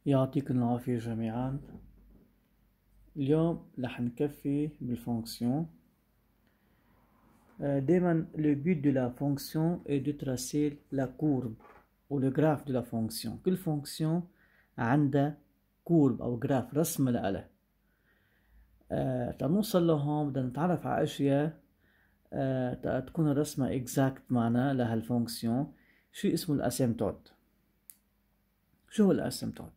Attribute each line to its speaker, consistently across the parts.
Speaker 1: يعطيكم العافية جميعا. اليوم رح نكفي بالfonction. دايما le but de la fonction est de tracer la courbe ou le graphe de la fonction. كل fonction عندها courbe أو graph رسمة لها. تنوصل لهون بدنا نتعرف على أشياء تكون الرسمة exact معنا لها الفونكسيون. شيء اسمه الاسيمتوت. شو هو الاسيمتوت؟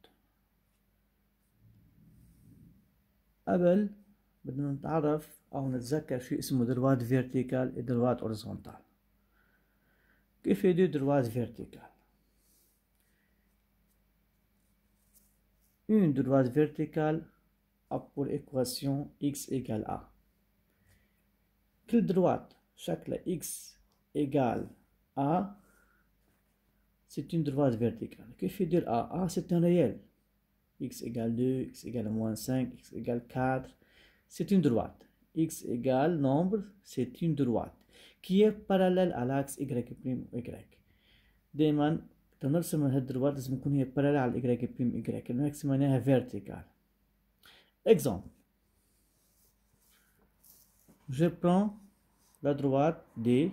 Speaker 1: قبل بدنا نتعرف أو نتذكر شيء اسمه دروات فيرتيكال ودروات أوريزونتال. كيف يدير دروات فيرتيكال؟ Une droite verticale a pour équation x égale a. كل droite شكلها x égale a, c'est une droite verticale. كيف يدير a? a c'est un réel. X égale 2, x égale moins 5, x égale 4. C'est une droite. X égale nombre, c'est une droite qui est parallèle à l'axe y', y. دايما تنرسم هالدروات لازم تكون هي parallèle على y', y. الماكس معناها vertical. Exemple. Je prends la droite D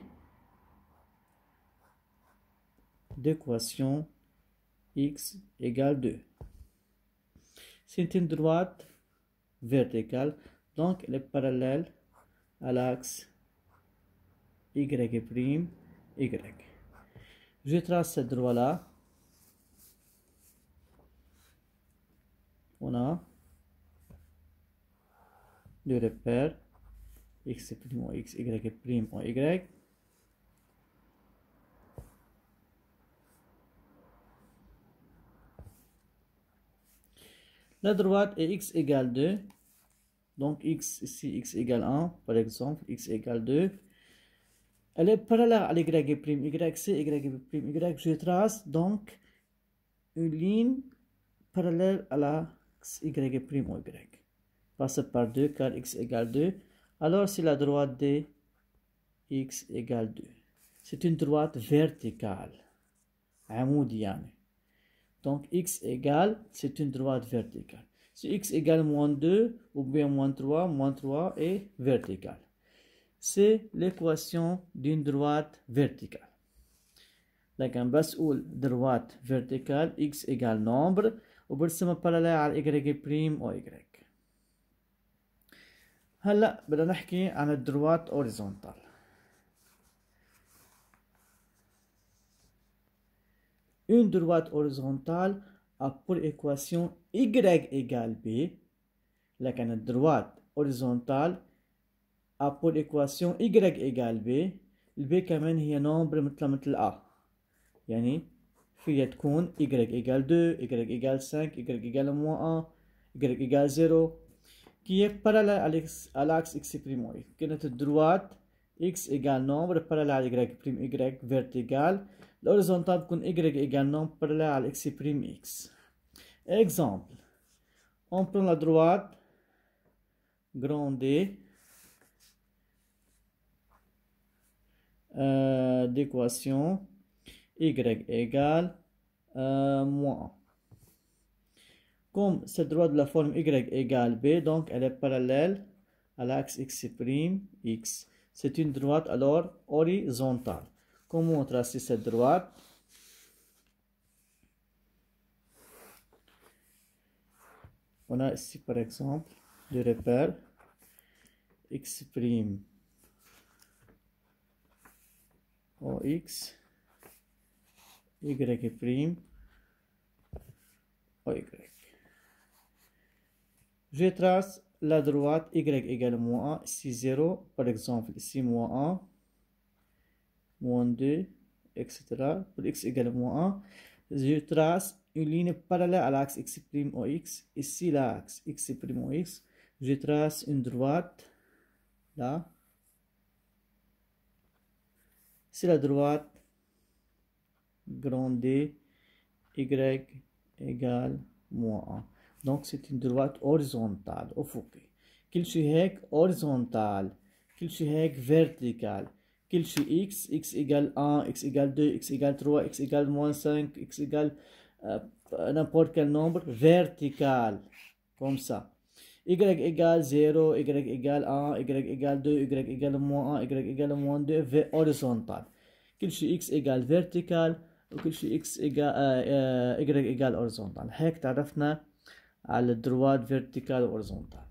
Speaker 1: d'équation x égale 2. C'est une droite verticale, donc elle est parallèle à l'axe y', y. Je trace cette droite-là. On a le repère x' en x, y' en y. La droite est x égale 2, donc x ici, x égale 1, par exemple, x égale 2. Elle est parallèle à y', y, c'est y'. Je trace donc une ligne parallèle à l'axe y', y. Passe par 2 car x égale 2. Alors c'est la droite de x égale 2. C'est une droite verticale. عمودي يعني. Donc x égale, c'est une droite verticale. Si x égale moins 2 ou bien moins 3 est verticale. C'est l'équation d'une droite verticale. لكن بس أقول droite verticale x égale nombre وبرسمها parallèle على y' و y. هلا بدنا نحكي عن الدروات horizontal. Une droite horizontale a pour équation y égale b. لكن الدروات horizontale a pour équation y égale b. الb كمان هي nombre مثل a. يعني فيها تكون y égale 2, y égale 5, y égale moins 1, y égale 0 qui est parallèle à l'axe x', y. كانت الدروات x égale nombre parallèle à y', y vertical. L'horizontal بكون y égale nombre parallèle à x', x. Exemple. On prend la droite grand D d'équation y égale moins 1. Comme cette droite de la forme y égale b, donc elle est parallèle à l'axe x', x. C'est une droite alors horizontale. Comment tracer cette droite? On a ici par exemple le repère x' en x, y' en y. Je trace la droite y égale moins 1, ici 0, par exemple ici moins 1, moins 2, etc. Pour x égale moins 1, je trace une ligne parallèle à l'axe x' en x, ici l'axe x' en x. Je trace une droite là. C'est la droite grand D, y égale moins 1. Donc c'est une droite horizontale, أفقي. كل شيء هيك horizontal، كل شيء هيك vertical، كل شيء x égale 1, x égale 2, x égale 3, x égale moins 5, x égale n'importe quel nombre vertical, comme ça. Y égale 0, y égale 1, y égale 2, y égale moins 1, y égale moins 2, horizontal. كل شيء x égale vertical وكل شيء x égale y égale horizontal. هيك تعرفنا على الدروات vertical و horizontal.